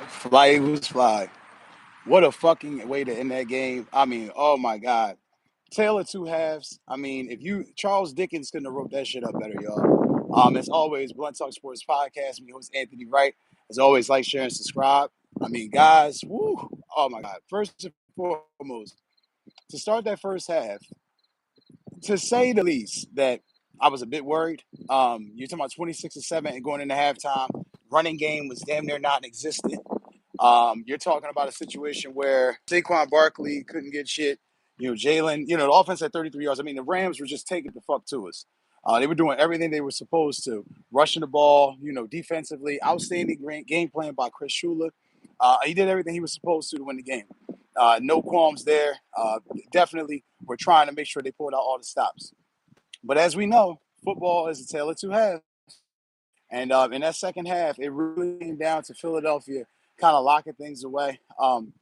Fly Eagles fly. What a fucking way to end that game. I mean, oh my God. Tale of two halves. I mean, if you Charles Dickens couldn't have wrote that shit up better, y'all. As always, Blunt Talk Sports Podcast. Me host Anthony Wright. As always, like, share, and subscribe. I mean, guys, woo, oh my God. First and foremost, to start that first half, to say the least, that I was a bit worried. You're talking about 26-7 and going into halftime. Running game was damn near non-existent. You're talking about a situation where Saquon Barkley couldn't get shit. Jalen, the offense had 33 yards. I mean, the Rams were just taking the fuck to us. They were doing everything they were supposed to, rushing the ball, defensively. Outstanding game plan by Chris Shula. He did everything he was supposed to win the game. No qualms there. Definitely, we're trying to make sure they pulled out all the stops. But as we know, football is a tale of two halves. And in that second half, it really came down to Philadelphia kind of locking things away. And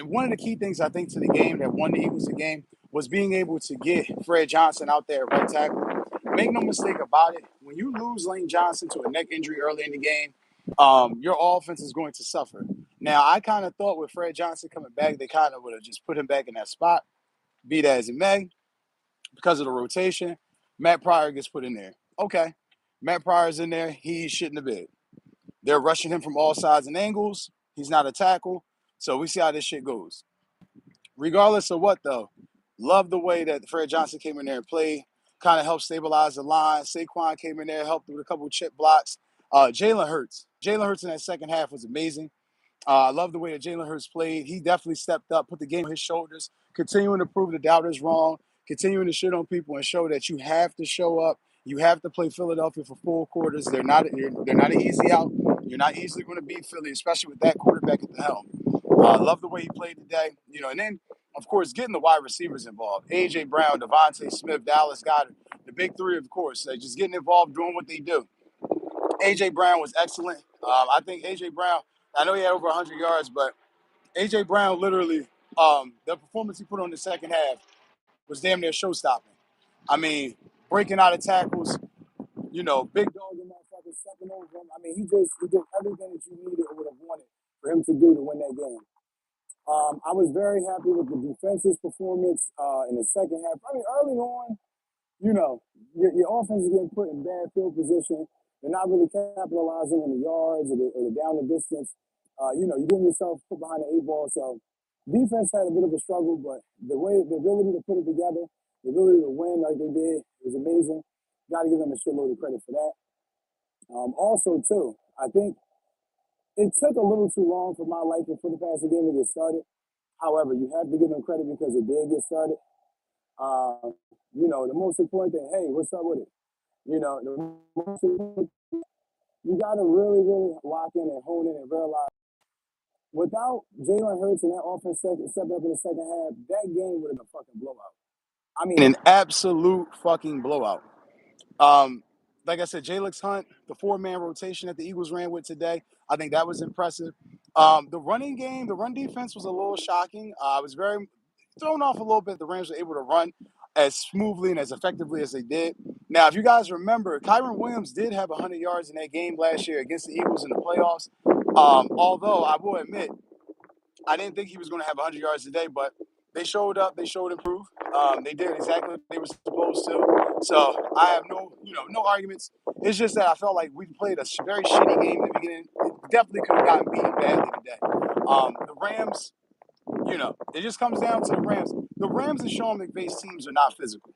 one of the key things I think to the game that won the Eagles the game was being able to get Fred Johnson out there at right tackle. Make no mistake about it. When you lose Lane Johnson to a neck injury early in the game, your offense is going to suffer. Now, I kind of thought with Fred Johnson coming back, they kind of would have just put him back in that spot, be that as it may, because of the rotation. Matt Pryor gets put in there. Okay. Matt Pryor's in there. He shouldn't have been. They're rushing him from all sides and angles. He's not a tackle. So we see how this shit goes. Regardless of what, though, love the way that Fred Johnson came in there and played. Kind of helped stabilize the line. Saquon came in there, helped with a couple of chip blocks. Jalen Hurts. Jalen Hurts in that second half was amazing. I love the way that Jalen Hurts played. He definitely stepped up, put the game on his shoulders, continuing to prove the doubters wrong, continuing to shit on people and show that you have to show up. You have to play Philadelphia for full quarters. They're not an easy out. You're not easily going to beat Philly, especially with that quarterback at the helm. Love the way he played today. And then, of course, getting the wide receivers involved. A.J. Brown, Devontae Smith, Dallas Goedert, the big three, of course. Just getting involved, doing what they do. A.J. Brown was excellent. I think A.J. Brown, I know he had over 100 yards, but A.J. Brown literally, the performance he put on the second half was damn near show-stopping. I mean, breaking out of tackles, big dog in that fucking stepping over him. I mean, he did everything that you needed or would have wanted for him to do to win that game. I was very happy with the defense's performance in the second half. I mean, early on, your offense is getting put in bad field position. They're not really capitalizing on the yards or the down the distance. You're getting yourself put behind the eight ball. So defense had a bit of a struggle, but the ability to put it together, the ability to win like they did was amazing. Got to give them a shitload of credit for that. Also, too, I think it took a little too long for my liking for the passing game to get started. However, you have to give them credit because it did get started. The most important thing, hey, what's up with it? The most important, you got to really, really lock in and hone in and realize without Jalen Hurts and that offense stepping up in the second half, that game would have been a fucking blowout. I mean, an absolute fucking blowout. Like I said, Jalen Hunt, the four-man rotation that the Eagles ran with today, I think that was impressive. The running game, the run defense was a little shocking. I was very thrown off a little bit. The Rams were able to run as smoothly and as effectively as they did. Now, if you guys remember, Kyron Williams did have 100 yards in that game last year against the Eagles in the playoffs. Although I will admit, I didn't think he was going to have 100 yards today, but they showed up. They showed improve. They did exactly what they were supposed to. So I have no arguments. It's just that I felt like we played a very shitty game in the beginning. It definitely could have gotten beaten badly today. The Rams, it just comes down to the Rams. The Rams and Sean McVay's teams are not physical.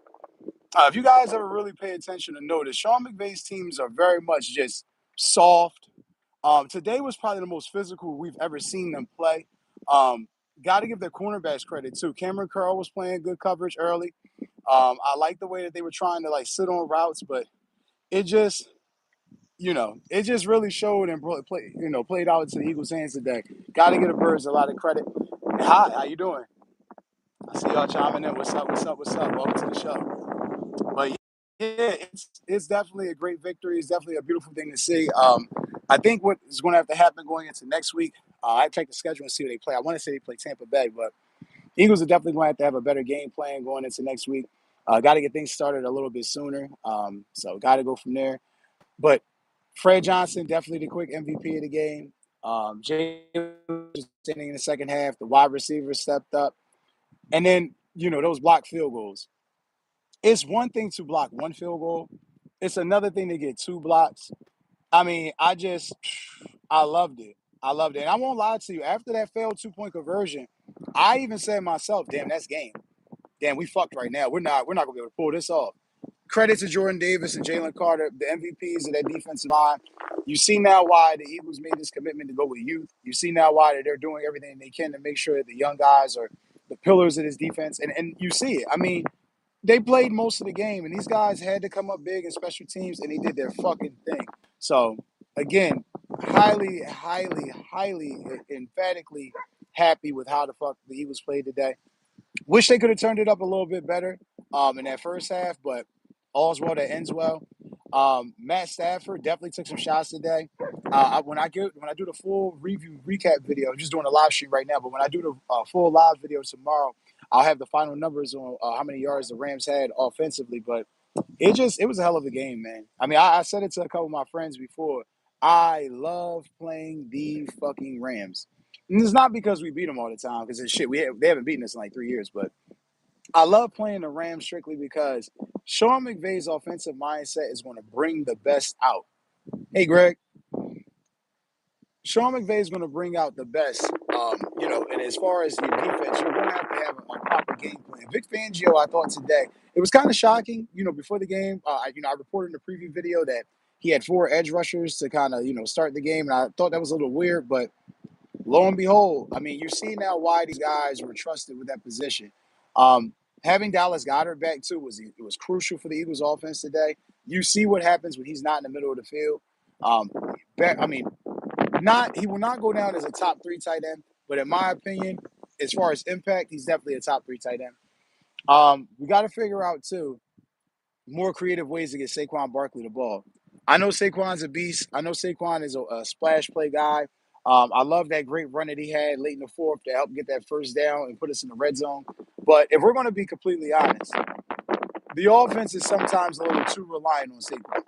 If you guys ever really pay attention to notice, Sean McVay's teams are very much just soft. Today was probably the most physical we've ever seen them play. Got to give their cornerbacks credit too. Cameron Curl was playing good coverage early. I like the way that they were trying to sit on routes, but it just really showed and played out into the Eagles' hands today. Got to give the Birds a lot of credit. Hi, how you doing? I see y'all chiming in. What's up? Welcome to the show. But yeah, it's definitely a great victory. It's definitely a beautiful thing to see. I think what is going to have to happen going into next week, I check the schedule and see who they play. I want to say they play Tampa Bay, but Eagles are definitely going to have a better game plan going into next week. Got to get things started a little bit sooner. So got to go from there. But Fred Johnson, definitely the quick MVP of the game. Jalen was in the second half. The wide receivers stepped up. And then, those blocked field goals. It's one thing to block one field goal. It's another thing to get two blocks. I mean, I loved it. I loved it. And I won't lie to you. After that failed 2-point conversion, I even said myself, damn, that's game. Damn, we fucked right now. We're not gonna be able to pull this off. Credit to Jordan Davis and Jalen Carter, the MVPs of that defensive line. You see now why the Eagles made this commitment to go with youth. You see now why that they're doing everything they can to make sure that the young guys are the pillars of this defense. And you see it. I mean, they played most of the game, and these guys had to come up big in special teams, and they did their fucking thing. So, again, highly, highly, highly, emphatically happy with how the fuck the Eagles played today. Wish they could have turned it up a little bit better in that first half, but all's well that ends well. Matt Stafford definitely took some shots today. When I do the full review recap video, I'm just doing a live stream right now, but when I do the full live video tomorrow, I'll have the final numbers on how many yards the Rams had offensively. But it was a hell of a game, man. I mean, I said it to a couple of my friends before. I love playing the fucking Rams. And it's not because we beat them all the time, because shit, they haven't beaten us in like 3 years, but I love playing the Rams strictly because Sean McVay's offensive mindset is going to bring the best out. Hey, Greg, Sean McVay is going to bring out the best, and as far as your defense, you're going to have a proper game plan. Vic Fangio, I thought today, it was kind of shocking, before the game. I reported in the preview video that he had 4 edge rushers to kind of, start the game, and I thought that was a little weird, but lo and behold, I mean, you see now why these guys were trusted with that position. Having Dallas Goedert back too was crucial for the Eagles offense today. You see what happens when he's not in the middle of the field. Um, he will not go down as a top 3 tight end, but in my opinion, as far as impact, he's definitely a top 3 tight end. We got to figure out too more creative ways to get Saquon Barkley the ball. I know Saquon's a beast. I know Saquon is a splash play guy. I love that great run that he had late in the fourth to help get that first down and put us in the red zone. But if we're going to be completely honest, the offense is sometimes a little too reliant on Saquon.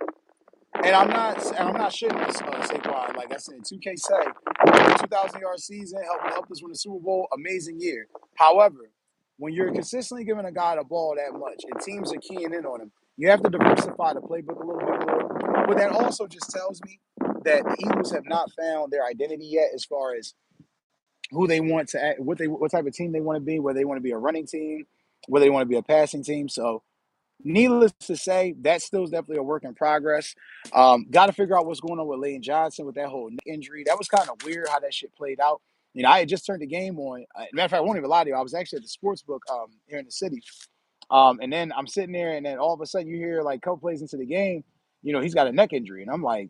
And I'm not shitting on Saquon. Like I said, 2K say 2,000-yard season helped us win the Super Bowl. Amazing year. However, when you're consistently giving a guy the ball that much and teams are keying in on him, you have to diversify the playbook a little bit more. But that also just tells me that the Eagles have not found their identity yet as far as who they want to act, what type of team they want to be, whether they want to be a running team, whether they want to be a passing team. So needless to say, that still is definitely a work in progress. Got to figure out what's going on with Lane Johnson with that whole neck injury. That was kind of weird how that shit played out. I had just turned the game on. Matter of fact, I won't even lie to you. I was actually at the sports book here in the city. And then I'm sitting there, and then all of a sudden you hear like a couple plays into the game, he's got a neck injury. And I'm like,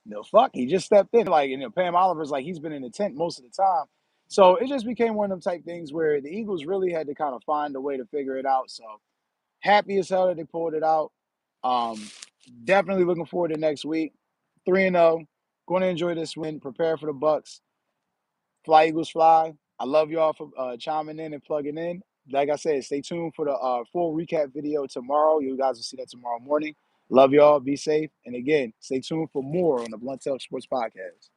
the fuck? He just stepped in. Like, Pam Oliver's like, he's been in the tent most of the time. So it just became one of them type things where the Eagles really had to kind of find a way to figure it out. So happy as hell that they pulled it out. Um, Definitely looking forward to next week. 3-0. Going to enjoy this win. Prepare for the Bucks. Fly Eagles fly. I love y'all for chiming in and plugging in. Like I said, stay tuned for the full recap video tomorrow. You guys will see that tomorrow morning. Love y'all. Be safe. And again, stay tuned for more on the Blunt Talk Sports Podcast.